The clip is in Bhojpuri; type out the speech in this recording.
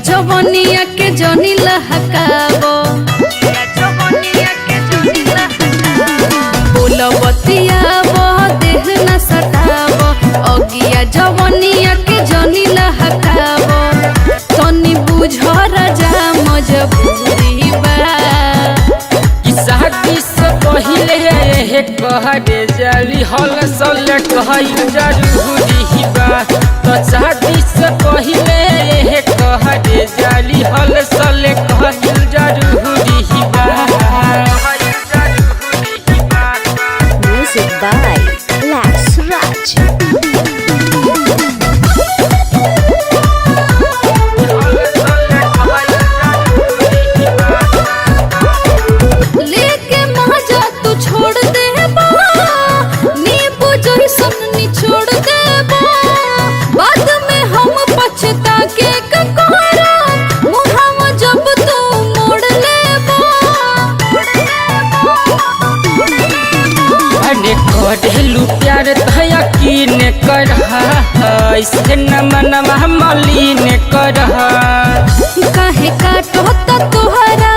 जवनिया के जनी लहकाबो बोलबतियाबो देह न सताबो अगिया जवनिया के जनी लहकाबो तनी बुझ राजा मजबूरी बा शादी से पहले कहरे जाली हल सल कहल जरूरी बा तो शादी से पहले कहरे जाली हल सल कहल जरूरी बा। Music by Lax Raj. ढेलू प्यार धया की ने कर ऐसे न मनवा मलिन कर काहे काटो त तोहरा